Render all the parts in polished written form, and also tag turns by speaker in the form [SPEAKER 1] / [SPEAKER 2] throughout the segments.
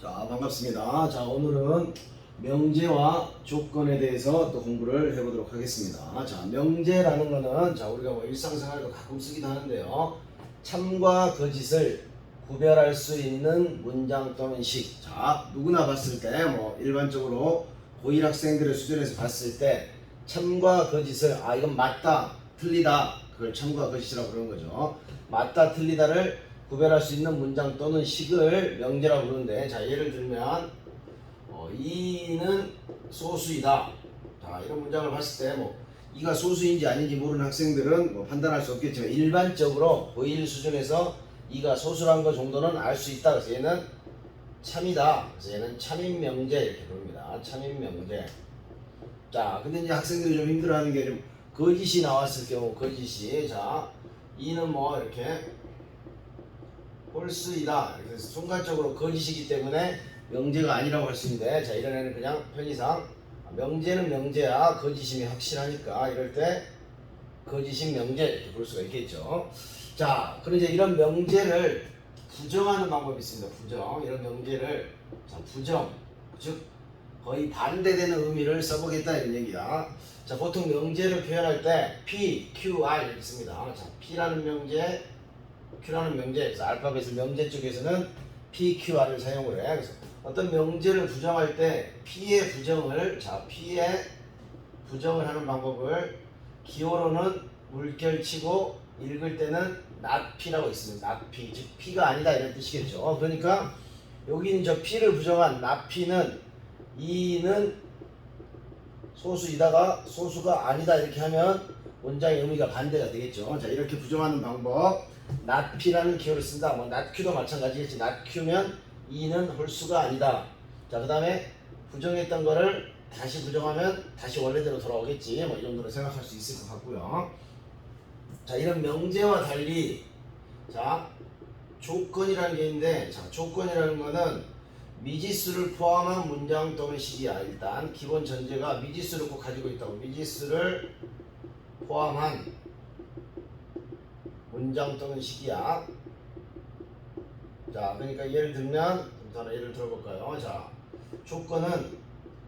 [SPEAKER 1] 자, 반갑습니다. 자, 오늘은 명제와 조건에 대해서 또 공부를 해보도록 하겠습니다. 자, 명제라는 거는 자, 우리가 뭐 일상생활에도 가끔 쓰기도 하는데요. 참과 거짓을 구별할 수 있는 문장 또는 식. 자, 누구나 봤을 때 뭐 일반적으로 고1 학생들의 수준에서 봤을 때 참과 거짓을 이건 맞다, 틀리다. 그걸 참과 거짓이라고 그러는 거죠. 맞다, 틀리다를 구별할 수 있는 문장 또는 식을 명제라고 부르는데, 자, 예를 들면 이는 소수이다. 자, 이런 문장을 봤을 때 뭐 이가 소수인지 아닌지 모르는 학생들은 뭐 판단할 수 없겠지만 일반적으로 고1 수준에서 이가 소수란 것 정도는 알 수 있다. 그래서 얘는 참이다. 그래서 얘는 참인 명제 이렇게 부릅니다. 참인 명제. 자, 근데 이제 학생들이 좀 힘들어하는 게 좀 거짓이 나왔을 경우 거짓이, 자, 이는 뭐 이렇게 홀수이다. 그래서 순간적으로 거짓이기 때문에 명제가 아니라고 할 수 있는데, 자, 이런 애는 그냥 편의상 명제는 명제야, 거짓임이 확실하니까 이럴 때 거짓임 명제 이렇게 볼 수가 있겠죠. 자, 그럼 이제 이런 명제를 부정하는 방법이 있습니다. 부정. 이런 명제를, 자, 부정, 즉 거의 반대되는 의미를 써보겠다 이런 얘기야. 자, 보통 명제를 표현할 때 P, Q, R 이렇게 씁니다. 자, P라는 명제, Q라는 명제, 그래서 알파벳을 명제 쪽에서는 P, Q, R을 사용을 해. 그래서 어떤 명제를 부정할 때 P의 부정을, 자, P의 부정을 하는 방법을 기호로는 물결치고 읽을 때는 not P라고 있습니다. not P, 즉 P가 아니다 이런 뜻이겠죠. 그러니까 여기는 저 P를 부정한 not P는 이는 소수이다가 소수가 아니다 이렇게 하면 문장의 의미가 반대가 되겠죠. 자, 이렇게 부정하는 방법, not P라는 기호를 쓴다. 뭐 not Q도 마찬가지겠지. not Q면 이는 홀수가 아니다. 자, 그 다음에 부정했던 거를 다시 부정하면 다시 원래대로 돌아오겠지. 뭐 이 정도로 생각할 수 있을 것 같고요. 자, 이런 명제와 달리, 자, 조건이라는 게 있는데, 자, 조건이라는 거는 미지수를 포함한 문장 또는 식이야. 일단 기본 전제가 미지수를 꼭 가지고 있다고. 미지수를 포함한 문장 또는 식이야. 자, 그러니까 예를 들면 하나 예를 들어볼까요? 자, 조건은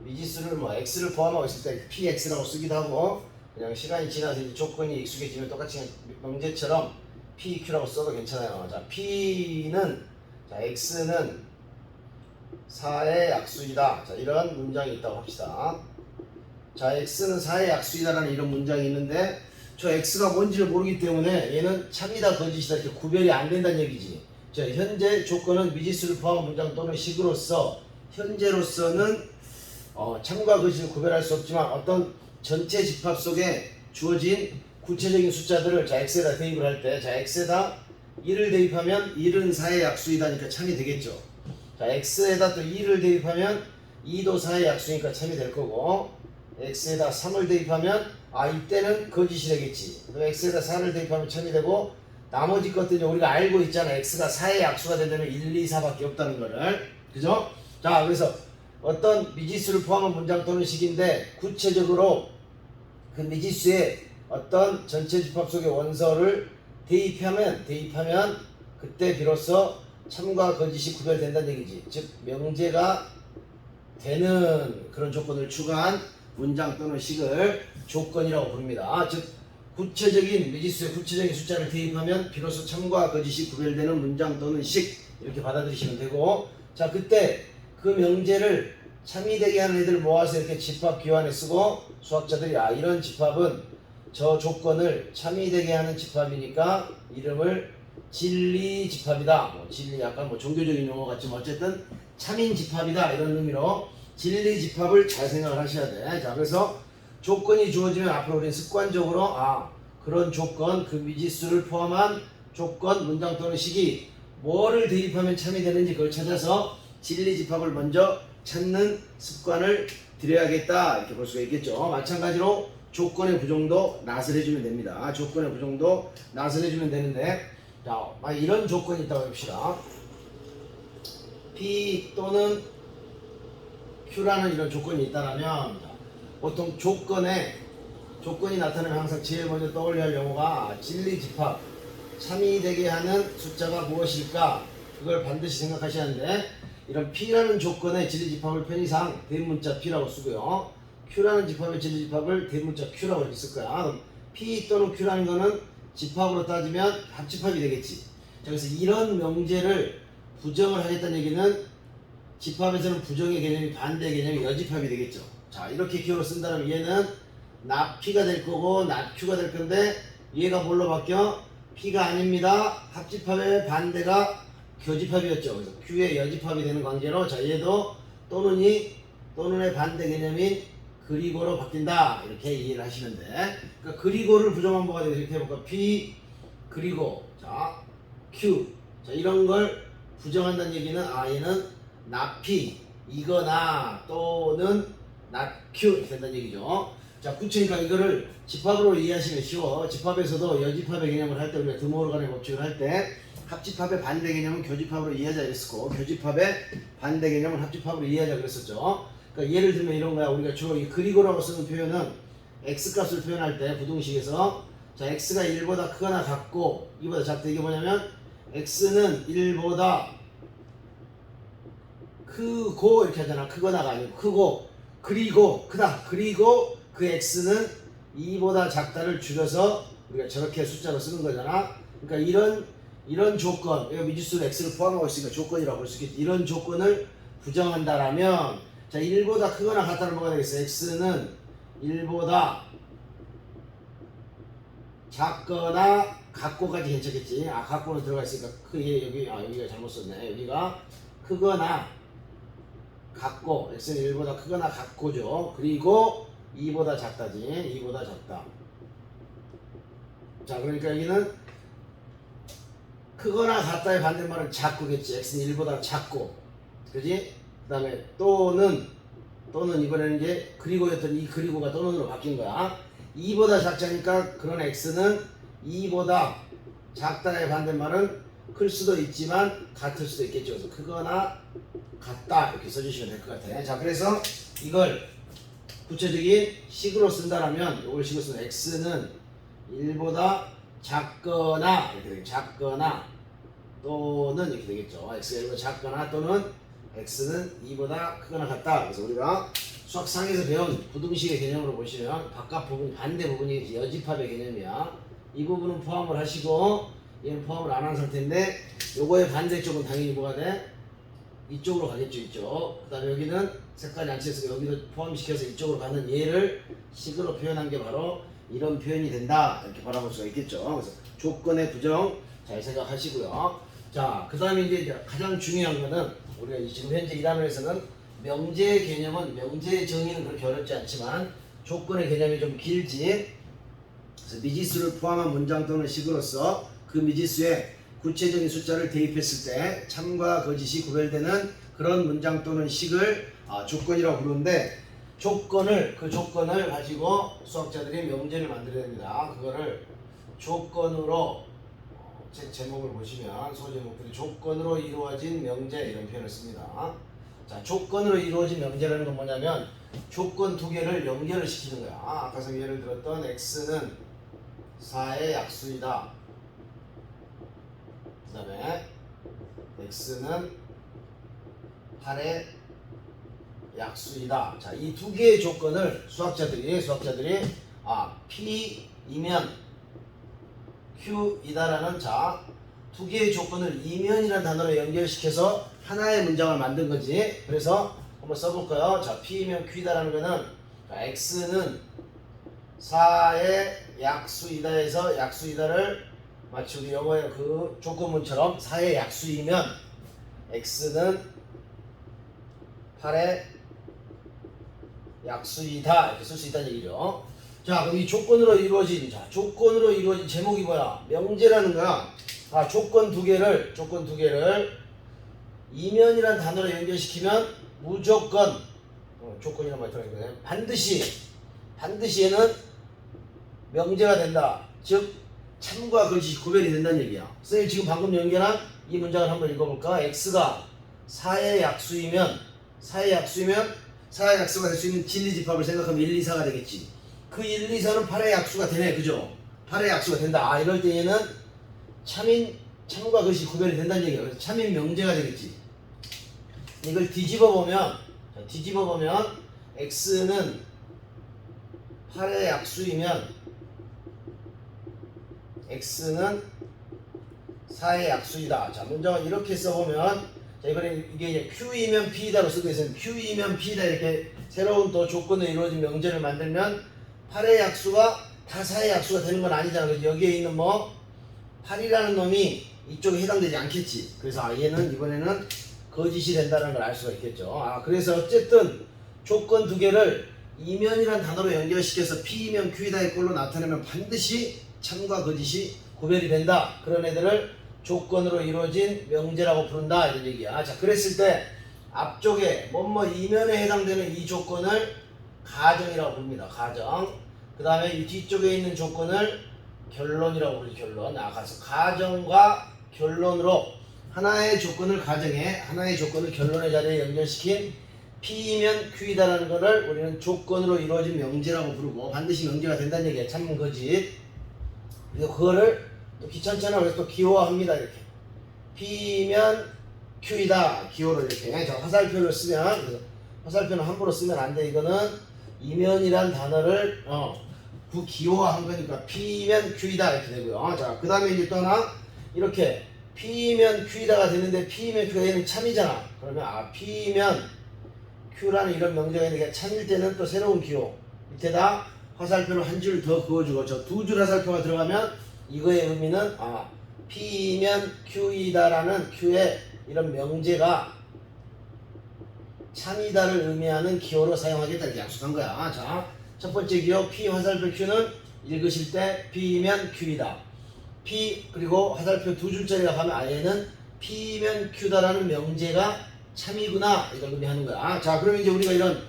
[SPEAKER 1] 미지수를 뭐 x를 포함하고 있을 때 px라고 쓰기도 하고, 그냥 시간이 지나서 이제 조건이 익숙해지면 똑같이 명제처럼 pq라고 써도 괜찮아요. 자, p는, 자, x는 4의 약수이다. 자, 이런 문장이 있다고 합시다. 자, x는 4의 약수이다라는 이런 문장이 있는데, 저 x가 뭔지를 모르기 때문에 얘는 참이다 거짓이다 이렇게 구별이 안 된다는 얘기지. 자, 현재 조건은 미지수를 포함한 문장 또는 식으로서 현재로서는 참과 거짓을 구별할 수 없지만 어떤 전체 집합 속에 주어진 구체적인 숫자들을, 자, x에다 대입을 할 때, 자, x에다 1을 대입하면 1은 4의 약수이다니까 참이 되겠죠. 자, x에다 또 2를 대입하면 2도 4의 약수니까 참이 될 거고, x에다 3을 대입하면 이때는 거짓이 되겠지. x에다 4를 대입하면 참이 되고, 나머지 것들이 우리가 알고 있잖아. x가 4의 약수가 되려면 1, 2, 4밖에 없다는 거를. 그죠? 자, 그래서 어떤 미지수를 포함한 문장 또는 식인데, 구체적으로 그 미지수의 어떤 전체 집합 속의 원소를 대입하면 그때 비로소 참과 거짓이 구별된다는 얘기지. 즉 명제가 되는 그런 조건을 추가한 문장 또는 식을 조건이라고 부릅니다. 즉 구체적인 미지수의 구체적인 숫자를 대입하면 비로소 참과 거짓이 구별되는 문장 또는 식 이렇게 받아들이시면 되고, 자, 그때 그 명제를 참이 되게 하는 애들 모아서 이렇게 집합 기호안에 쓰고, 수학자들이 이런 집합은 저 조건을 참이 되게 하는 집합이니까 이름을 진리 집합이다. 뭐 진리 약간 뭐 종교적인 용어 같지만 어쨌든 참인 집합이다 이런 의미로 진리 집합을 잘 생각을 하셔야 돼. 자, 그래서 조건이 주어지면 앞으로 우리는 습관적으로 그런 조건, 그 미지수를 포함한 조건, 문장 또는 식이 뭐를 대입하면 참이 되는지 그걸 찾아서 진리 집합을 먼저 찾는 습관을 들여야겠다 이렇게 볼 수가 있겠죠. 마찬가지로 조건의 부정도 낫을 해주면 됩니다. 조건의 부정도 낫을 해주면 되는데, 자, 이런 조건이 있다고 합시다. P 또는 Q라는 이런 조건이 있다면, 보통 조건이 나타나면 항상 제일 먼저 떠올려야 할 용어가 진리 집합, 참이 되게 하는 숫자가 무엇일까? 그걸 반드시 생각하셔야 하는데, 이런 P라는 조건의 진리집합을 편의상 대문자 P라고 쓰고요. Q라는 집합의 진리집합을 대문자 Q라고 이렇게 쓸 거야. 그럼 P 또는 Q라는 거는 집합으로 따지면 합집합이 되겠지. 자, 그래서 이런 명제를 부정을 하겠다는 얘기는 집합에서는 부정의 개념이 반대의 개념이 여집합이 되겠죠. 자, 이렇게 기호로 쓴다면 얘는 납P가 될 거고 납Q가 될 건데 얘가 뭘로 바뀌어? P가 아닙니다. 합집합의 반대가 교집합이었죠. 그래서 Q의 여집합이 되는 관계로 자 얘도 또는의 반대 개념인 그리고로 바뀐다. 이렇게 이해를 하시면 돼. 그러니까 그리고를 부정한 뭐가 되겠어? 이렇게 해볼까? P 그리고 자 Q 자 이런 걸 부정한다는 얘기는 얘는 납P 이거나 또는 납Q 이렇게 된다는 얘기죠. 자, 구체니까 이거를 집합으로 이해하시면 쉬워. 집합에서도 여집합의 개념을 할 때 우리가 드모르간의 법칙을 할 때 합집합의 반대 개념은 교집합으로 이해하자 그랬었고 교집합의 반대 개념은 합집합으로 이해하자 그랬었죠. 그러니까 예를 들면 이런 거야. 우리가 주로 이 그리고라고 쓰는 표현은 x값을 표현할 때 부등식에서 자 x가 1보다 크거나 같고 2보다 작다. 이게 뭐냐면 x는 1보다 크고 이렇게 하잖아. 크거나가 아니고 크고 그리고 크다. 그리고 그 x는 2보다 작다를 줄여서 우리가 저렇게 숫자로 쓰는 거잖아. 그러니까 이런 조건, 여기 미지수는 x를 포함하고 있으니까 조건이라고 볼 수 있겠지. 이런 조건을 부정한다라면 자 1보다 크거나 같다는 뭐가 되겠어? x는 1보다 작거나 같고까지 괜찮겠지. 같고는 들어가 있으니까 여기가 잘못 썼네. 여기가 크거나 같고 x는 1보다 크거나 같고죠. 그리고 2보다 작다지. 2보다 작다. 자 그러니까 여기는 크거나 같다의 반대말은 작고겠지. x는 1보다 작고 그지? 그 다음에 또는 이번에는 이제 그리고였던 이 그리고가 또는으로 바뀐 거야. 2보다 작자니까 그런 x는 2보다 작다의 반대말은 클 수도 있지만 같을 수도 있겠죠. 그래서 크거나 같다 이렇게 써주시면 될 것 같아. 자 그래서 이걸 구체적인 식으로 쓴다라면 이걸 식으로 쓰면 x는 1보다 작거나 이렇게 되겠죠. 작거나 또는 이렇게 되겠죠. x가 1보다 작거나 또는 x는 2보다 크거나 같다. 그래서 우리가 수학상에서 배운 부등식의 개념으로 보시면 바깥 부분, 반대 부분이 여집합의 개념이야. 이 부분은 포함을 하시고 얘는 포함을 안 한 상태인데 요거의 반대쪽은 당연히 뭐가 돼? 이쪽으로 가겠죠. 이쪽. 그 다음에 여기는 색깔이 안 칠해서 여기도 포함시켜서 이쪽으로 가는 얘를 식으로 표현한 게 바로 이런 표현이 된다. 이렇게 바라볼 수가 있겠죠. 그래서 조건의 부정 잘 생각하시고요. 자, 그 다음에 이제 가장 중요한 거는 우리가 지금 현재 1학년에서는 명제의 개념은 명제의 정의는 그렇게 어렵지 않지만 조건의 개념이 좀 길지. 그래서 미지수를 포함한 문장 또는 식으로서 그 미지수에 구체적인 숫자를 대입했을 때 참과 거짓이 구별되는 그런 문장 또는 식을 조건이라고 부르는데 그 조건을 가지고 수학자들이 명제를 만들어야 됩니다. 그거를 조건으로 제목을 보시면 소제목들이 조건으로 이루어진 명제 이런 표현을 씁니다. 자, 조건으로 이루어진 명제라는 건 뭐냐면 조건 두 개를 연결을 시키는 거야. 아까 예를 들었던 x는 4의 약수이다. 그 다음에 x는 8의 약수이다. 자, 이 두 개의 조건을 수학자들이 P이면 Q이다라는 두 개의 조건을 이면이라는 단어로 연결시켜서 하나의 문장을 만든 거지. 그래서 한번 써볼까요? 자, P이면 Q이다라는 거는 X는 4의 약수이다에서 약수이다를 마치 우리 영어의 그 조건문처럼 4의 약수이면 X는 8의 약수이다 이렇게 쓸 수 있다는 얘기죠. 자, 그럼 이 조건으로 이루어진 제목이 뭐야? 명제라는 거야. 조건 두 개를 이면이란 단어로 연결시키면 무조건 조건이란 말이 들어가 있거든요. 반드시 얘는 명제가 된다. 즉 참과 거짓이 구별이 된다는 얘기야. 선생님 지금 방금 연결한 이 문장을 한번 읽어볼까? x가 4의 약수가 될 수 있는 진리집합을 생각하면 1, 2, 4가 되겠지. 그 1, 2, 4는 8의 약수가 되네. 그죠? 8의 약수가 된다. 이럴 때 얘는 참과 거짓이 구별이 된다는 얘기야. 그래서 참인 명제가 되겠지. 이걸 뒤집어 보면 x는 8의 약수이면 x는 4의 약수이다. 자, 문장을 이렇게 써보면, 자, 이번에 이게 이제 q이면 p다로 쓰고 있으면 q이면 p다 이렇게 새로운 또 조건으로 이루어진 명제를 만들면 8의 약수가 다 4의 약수가 되는 건 아니잖아. 그래서 여기에 있는 뭐 8이라는 놈이 이쪽에 해당되지 않겠지. 그래서 얘는 이번에는 거짓이 된다는 걸 알 수가 있겠죠. 그래서 어쨌든 조건 두 개를 이면이란 단어로 연결시켜서 P이면 Q이다의 꼴로 나타내면 반드시 참과 거짓이 구별이 된다. 그런 애들을 조건으로 이루어진 명제라고 부른다. 이런 얘기야. 자, 그랬을 때 앞쪽에 뭐뭐 이면에 해당되는 이 조건을 가정이라고 부릅니다. 가정. 그 다음에 이 뒤쪽에 있는 조건을 결론이라고 부르죠. 결론. 가서 가정과 결론으로 하나의 조건을 가정에 하나의 조건을 결론의 자리에 연결시킨 P이면 Q이다라는 것을 우리는 조건으로 이루어진 명제라고 부르고 반드시 명제가 된다는 얘기야. 참 거짓. 그래서 그거를 또 귀찮잖아. 그래서 또 기호화합니다. 이렇게 P면 Q이다. 기호를 이렇게. 자, 화살표를 쓰면, 그래서 화살표는 함부로 쓰면 안 돼. 이거는 이면이란 단어를 기호화한 거니까 P면 Q이다 이렇게 되고요. 자, 그 다음에 이제 또 하나 이렇게 P면 Q이다가 되는데 P면 Q가 얘는 참이잖아. 그러면 P면 Q라는 이런 명제가 있는 게 참일 때는 또 새로운 기호 밑에다 화살표를 한 줄 더 그어주고 저 두 줄 화살표가 들어가면 이거의 의미는 P면 Q이다라는 Q의 이런 명제가 참이다를 의미하는 기호로 사용하겠다 이렇게 약속한 거야. 자, 첫 번째 기호 P 화살표 Q는 읽으실 때 P면 Q이다. P 그리고 화살표 두 줄짜리가 가면 얘는 P면 Q다라는 명제가 참이구나 이걸 의미하는 거야. 자, 그러면 이제 우리가 이런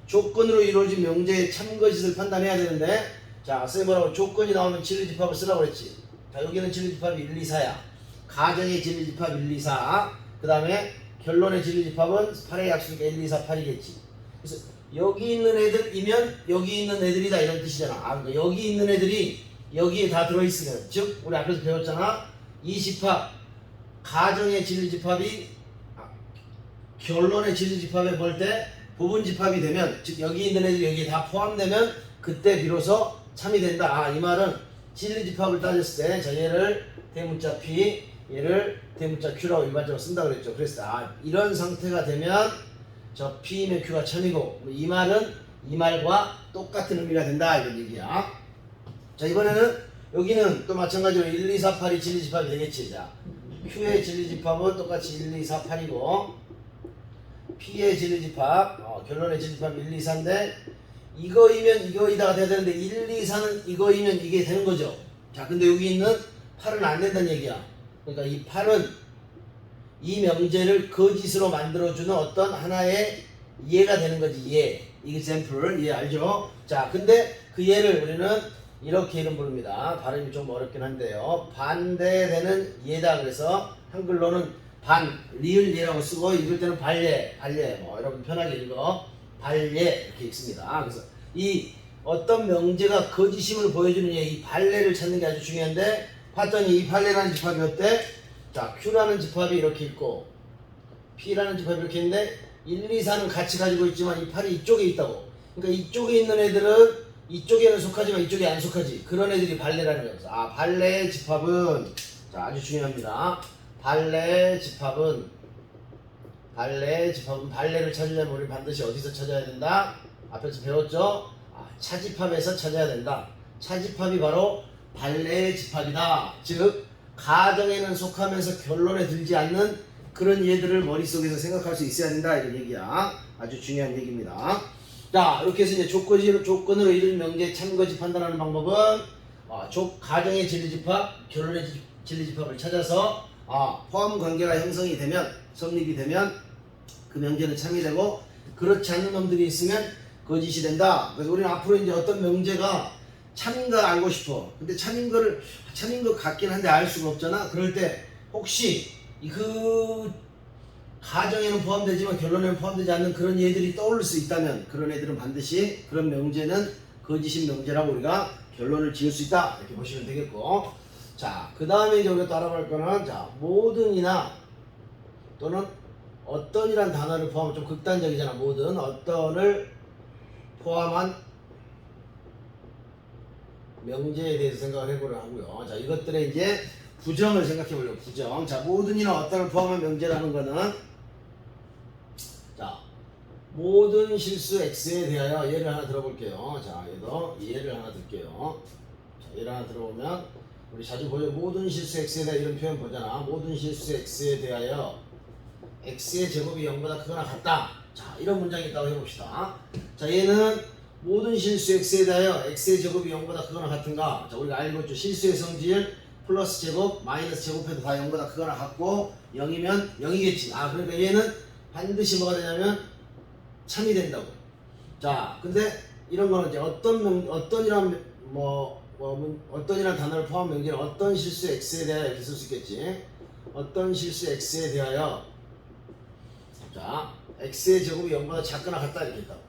[SPEAKER 1] 조건으로 이루어진 명제의 참거짓을 판단해야 되는데, 자, 쌤이 뭐라고 조건이 나오면 진리집합을 쓰라고 그랬지. 자, 여기는 진리집합이 1, 2, 4야. 가정의 진리집합 1, 2, 4. 그 다음에 결론의 진리집합은 8의 약수니까 1, 2, 4, 8이겠지. 그래서 여기 있는 애들이면 여기 있는 애들이다 이런 뜻이잖아. 그러니까 여기 있는 애들이 여기에 다 들어있으면, 즉 우리 앞에서 배웠잖아. 이 집합 가정의 진리집합이 결론의 진리집합에 볼 때 부분 집합이 되면, 즉 여기 있는 애들이 여기에 다 포함되면 그때 비로소 참이 된다. 이 말은 진리집합을 따졌을 때, 자, 얘를 대문자 P, 얘를 대문자 Q라고 일반적으로 쓴다 그랬죠. 그래서 이런 상태가 되면 저 P면 Q가 참이고, 이 말은 이 말과 똑같은 의미가 된다 이런 얘기야. 자, 이번에는 여기는 또 마찬가지로 1, 2, 4, 8이 진리집합이 되겠지. 자, Q의 진리집합은 똑같이 1, 2, 4, 8이고 P의 진리집합, 결론의 진리집합 1, 2, 4인데 이거이면 이거이다가 돼야 되는데 1, 2, 4는 이거이면 이게 되는 거죠. 자, 근데 여기 있는 8은 안 된다는 얘기야. 그러니까 이 8은 이 명제를 거짓으로 만들어주는 어떤 하나의 예가 되는 거지. 예. example. 예, 알죠? 자, 근데 그 예를 우리는 이렇게 이름 부릅니다. 발음이 좀 어렵긴 한데요. 반대되는 예다. 그래서 한글로는 리을 예라고 쓰고 읽을 때는 발예, 여러분 편하게 읽어. 발예 이렇게 읽습니다. 그래서 이 어떤 명제가 거짓임을 보여주는 예, 이 발예를 찾는 게 아주 중요한데, 봤더니 이 발예라는 집합이 어때? 자, Q라는 집합이 이렇게 있고 P라는 집합이 이렇게 있는데 1, 2, 4는 같이 가지고 있지만 이 8이 이쪽에 있다고. 그러니까 이쪽에 있는 애들은 이쪽에는 속하지만 이쪽에 안 속하지. 그런 애들이 발레라는 거예요. 발레의 집합은, 자, 아주 중요합니다. 발레의 집합은 발레를 찾으려면 우리 반드시 어디서 찾아야 된다? 앞에서 배웠죠? 차집합에서 찾아야 된다. 차집합이 바로 발레의 집합이다. 즉 가정에는 속하면서 결론에 들지 않는 그런 예들을 머릿속에서 생각할 수 있어야 된다 이런 얘기야. 아주 중요한 얘기입니다. 자, 이렇게 해서 이제 조건으로 이룬 명제 참거짓 판단하는 방법은 가정의 진리집합, 결론의 진리집합을 찾아서 포함 관계가 형성이 되면, 성립이 되면 그 명제는 참이 되고, 그렇지 않는 놈들이 있으면 거짓이 된다. 그래서 우리는 앞으로 이제 어떤 명제가 참인가 알고 싶어. 근데 참인 것 같긴 한데 알 수가 없잖아. 그럴 때 혹시 그 가정에는 포함되지만 결론에는 포함되지 않는 그런 예들이 떠오를 수 있다면 그런 애들은 반드시 그런 명제는 거짓인 명제라고 우리가 결론을 지을 수 있다 이렇게 보시면 되겠고, 자, 그 다음에 이제 우리가 또 알아볼 거는, 자, 모든이나 또는 어떤이란 단어를 포함한 좀 극단적이잖아. 모든 어떤을 포함한 명제에 대해서 생각을 해보려 하고요. 자, 이것들의 이제 부정을 생각해 보려고. 부정. 자, 모든이나 어떤을 포함한 명제라는 거는 자, 모든 실수 x에 대하여 예를 하나 들어볼게요. 자, 얘도 예를 하나 들게요. 자, 예를 하나 들어보면 우리 자주 보죠. 모든 실수 x에 대하여 이런 표현 보잖아. 모든 실수 x에 대하여 x의 제곱이 0보다 크거나 같다. 자, 이런 문장이 있다고 해봅시다. 자, 얘는 모든 실수 x에 대하여 x의 제곱이 0보다 크거나 같은가? 자, 우리가 알고 있죠. 실수의 성질 플러스 제곱 마이너스 제곱해도 다 0보다 크거나 같고 0이면 0이겠지. 아, 그러니까 얘는 반드시 뭐가 되냐면 참이 된다고. 자, 근데 이런 거는 이제 어떤이란 어떤이란 단어를 포함한 명제는 어떤 실수 x에 대하여 이렇게 쓸 수 있겠지. 어떤 실수 x에 대하여 자, x의 제곱이 0보다 작거나 같다 이렇게 있다고.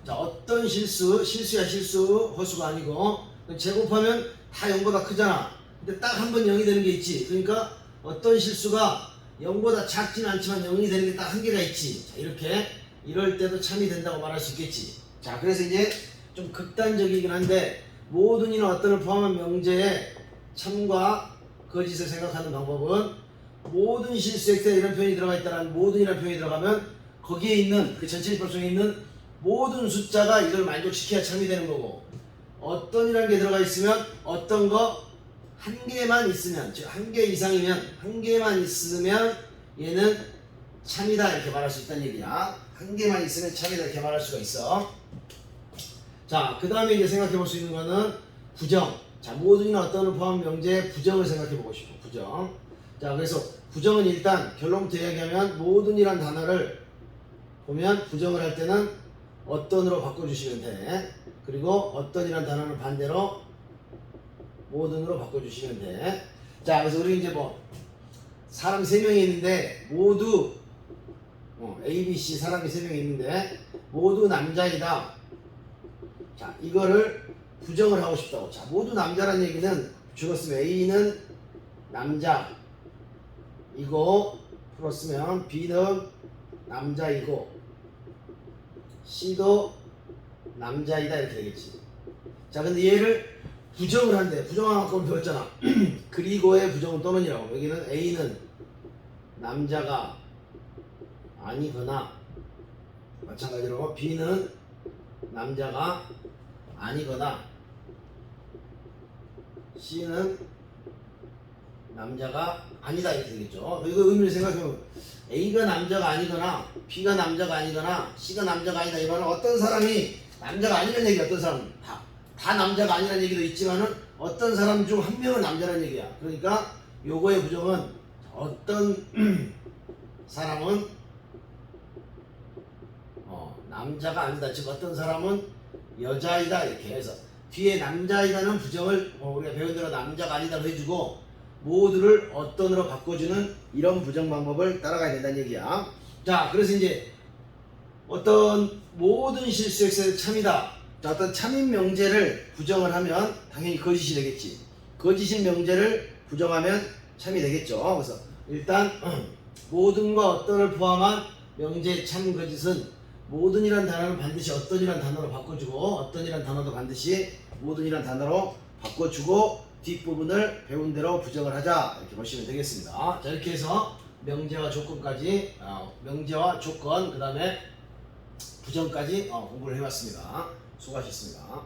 [SPEAKER 1] 자, 어떤 실수야 실수, 허수가 아니고 제곱하면 다 0보다 크잖아. 근데 딱 한 번 0이 되는 게 있지. 그러니까 어떤 실수가 0보다 작지는 않지만 0이 되는 게 딱 한 개가 있지. 자, 이렇게 이럴 때도 참이 된다고 말할 수 있겠지. 자, 그래서 이제 좀 극단적이긴 한데 모든이나 어떤을 포함한 명제에 참과 거짓을 생각하는 방법은 모든 실수 x에 이런 표현이 들어가 있다는 모든이라는 표현이 들어가면 거기에 있는 그 전체 집합 속에 있는 모든 숫자가 이걸 만족시켜야 참이 되는 거고, 어떤이라는 게 들어가 있으면 어떤 거 한 개만 있으면, 즉 한 개 이상이면 한 개만 있으면 얘는 참이다 이렇게 말할 수 있다는 얘기야. 한 개만 있으면 참이다 이렇게 말할 수가 있어. 자, 그 다음에 이제 생각해 볼 수 있는 거는 부정. 자, 모든이나 어떤을 포함한 명제의 부정을 생각해 보고 싶어. 부정. 자, 그래서 부정은 일단 결론부터 이야기하면 모든이란 단어를 보면 부정을 할 때는 어떤으로 바꿔주시면 돼. 그리고 어떤이란 단어는 반대로 모든으로 바꿔주시면 돼. 자, 그래서 우리 이제 뭐 사람 3명이 있는데 모두 A, B, C 사람이 3명이 있는데 모두 남자이다. 자, 이거를 부정을 하고 싶다고. 자, 모두 남자란 얘기는 줄었으면 A는 남자 이거 풀었으면 B는 남자이고 C도 남자이다 이렇게 되겠지. 자, 근데 얘를 부정을 한대. 부정한 건 배웠잖아. 그리고의 부정은 또는이라고. 여기는 A는 남자가 아니거나 마찬가지로 B는 남자가 아니거나 C는 남자가 아니다 이렇게 되겠죠. 이거 의미를 생각해보면 A가 남자가 아니거나 B가 남자가 아니거나 C가 남자가 아니다 이거는 어떤 사람이 남자가 아니라는 얘기야. 어떤 사람은 다 남자가 아니라는 얘기도 있지만은 어떤 사람 중 한 명은 남자라는 얘기야. 그러니까 요거의 부정은 어떤 사람은 남자가 아니다. 즉 어떤 사람은 여자이다 이렇게 해서 뒤에 남자이다는 부정을 우리가 배운 대로 남자가 아니다로 해주고 모두를 어떤으로 바꿔주는 이런 부정 방법을 따라가야 된다는 얘기야. 자, 그래서 이제 어떤 모든 실수 x의 참이다. 자, 어떤 참인 명제를 부정을 하면 당연히 거짓이 되겠지. 거짓인 명제를 부정하면 참이 되겠죠. 그래서 일단 모든과 어떤을 포함한 명제 참 거짓은 모든이란 단어는 반드시 어떤이란 단어로 바꿔주고 어떤이란 단어도 반드시 모든이란 단어로 바꿔주고 뒷부분을 배운 대로 부정을 하자 이렇게 보시면 되겠습니다. 자, 이렇게 해서 명제와 조건까지 명제와 조건 그 다음에 부정까지 공부를 해봤습니다. 수고하셨습니다.